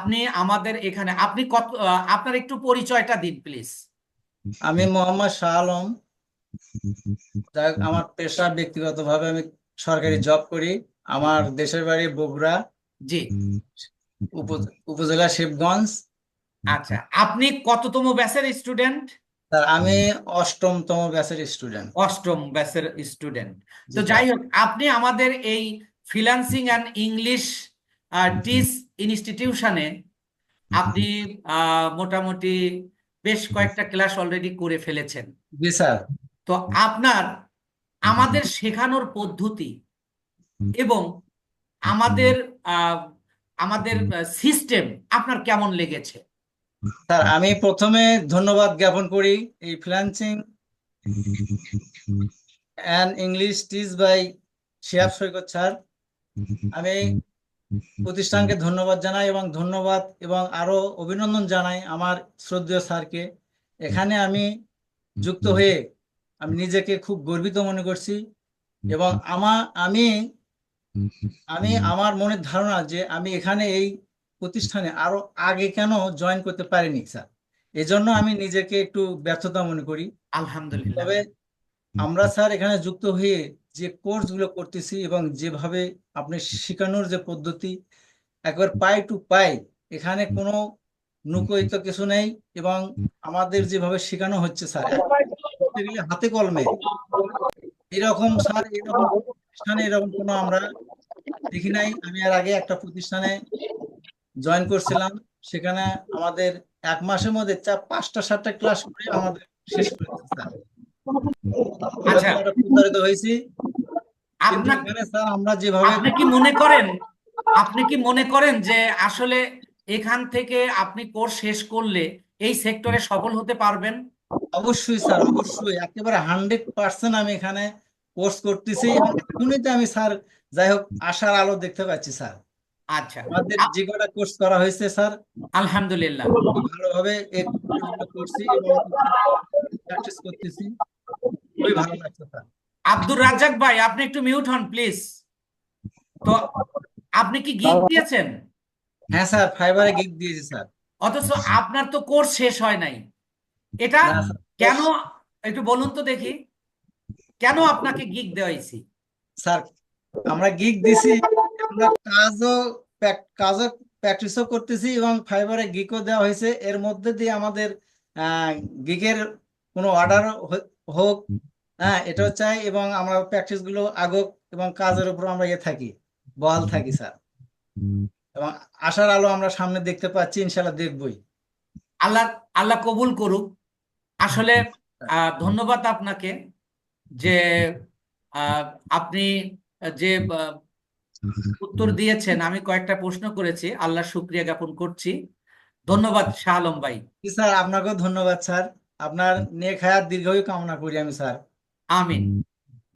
আপনি আমাদের এখানে আপনি কত আপনার একটু পরিচয়টা দিন প্লিজ। আমি মোহাম্মদ শাহ আলম। আমার পেশা ব্যক্তিগতভাবে আমি সরকারি জব করি। আমার দেশের বাড়ি বগুড়া, জি। উপজেলা শিবগঞ্জ। আচ্ছা, আপনি কততম ব্যাচের স্টুডেন্ট? স্যার আমি অষ্টমতম ব্যাচের স্টুডেন্ট। অষ্টম ব্যাচের স্টুডেন্ট। তো জি স্যার। যাই হোক, আপনি আমাদের এই ফ্রিল্যান্সিং অ্যান্ড ইংলিশ টিচ ইনস্টিটিউশনে আপনি মোটামুটি বেশ কয়েকটা ক্লাস অলরেডি করে ফেলেছেন। জি স্যার। তো আপনার আমাদের শেখানোর পদ্ধতি এবং আমাদের আহ, আমাদের সিস্টেম আপনার কেমন লেগেছে? স্যার আমি প্রথমে ধন্যবাদ জ্ঞাপন করি এই freelancing and English teach by Shihab Saikat sir. আমি প্রতিষ্ঠানকে ধন্যবাদ জানাই এবং ধন্যবাদ এবং আরো অভিনন্দন জানাই আমার শ্রদ্ধেয় স্যারকে। এখানে আমি যুক্ত হয়ে আমি নিজেকে খুব গর্বিত মনে করছি এবং আমি আমি আমার মনের ধারণা যে আমি এখানে এই প্রতিষ্ঠানে আরো আগে কেন জয়েন করতে পারিনি স্যার। এজন্য আমি নিজেকে একটু ব্যর্থতা মনে করি। আলহামদুলিল্লাহ। তবে আমরা স্যার এখানে যুক্ত হয়ে যে কোর্সগুলো করতেছি এবং যেভাবে আপনি শেখানোর যে পদ্ধতি একবার পাই টু পাই, এখানে কোনো নুকোয়িত কিছু নেই এবং আমাদের যেভাবে শেখানো হচ্ছে স্যার বলতে গেলে হাতে কলমে এরকম স্যার এরকম প্রতিষ্ঠানে এরকম কোনো আমরা দেখি নাই। আমি এর আগে একটা প্রতিষ্ঠানে জয়েন করছিলাম, সেখানে আমাদের এক মাসের মধ্যে 5টা 7টা ক্লাস করে আমাদের শেষ করে দিচ্ছে স্যার। আচ্ছা, এরকম একটা প্রতারিত হয়েছি, কিন্তু আপনার এখানে স্যার আমরা যেভাবে আপনি কি মনে করেন আপনি কি মনে করেন যে আসলে এখান থেকে আপনি কোর্স শেষ করলে এই সেক্টরে সফল হতে পারবেন? অবশ্যই স্যার অবশ্যই একেবারে 100% আমি এখানে কোর্স করতেছি এবং এখনই তো আমি স্যার যাই হোক আশার আলো দেখতে পাচ্ছি স্যার। আচ্ছা। আমাদের আ- যে কটা কোর্স করা হয়েছে স্যার আলহামদুলিল্লাহ। খুবই ভালোভাবে এই কোর্সগুলো করছি এবং প্র্যাকটিস করতেছি। খুবই ভালো লাগছে স্যার। আব্দুর রাজ্জাক ভাই, আপনি একটু মিউট হন প্লিজ। তো আপনি কি গিগ দিয়েছেন? হ্যাঁ স্যার, ফাইবারে গিগ দিয়েছি স্যার। অথচ আপনার তো কোর্স শেষ হয় নাই। এটা না স্যার কেন? একটু বলুন তো দেখি, কেন আপনাকে গিগ দেওয়াইছি? স্যার আমরা গিগ দিছি, আমরা কাজও প্র্যাকটিসও করতেছি এবং ফাইবারে গিগও দেওয়া হয়েছে। এর মধ্যে দিয়ে আমাদের গিগের কোনো অর্ডার হোক, হ্যাঁ এটাও চাই এবং আমরা প্র্যাকটিস গুলো আগুক এবং কাজের উপর আমরা থাকি, বহাল থাকি স্যার। এবং আশার আলো আমরা সামনে দেখতে পাচ্ছি, ইনশাল্লাহ দেখবই। আল্লাহ আল্লাহ কবুল করুক। আসলে ধন্যবাদ আপনাকে যে আহ, আপনি যে আহ, উত্তর দিয়েছেন। আমি কয়েকটা প্রশ্ন করেছি, আল্লাহর শুক্রিয়া জ্ঞাপন করছি। ধন্যবাদ শাহ আলম ভাই। জি স্যার, আপনাকেও ধন্যবাদ স্যার। আপনার নেক হায়াত দীর্ঘায়ু কামনা করি আমি স্যার। আমিন।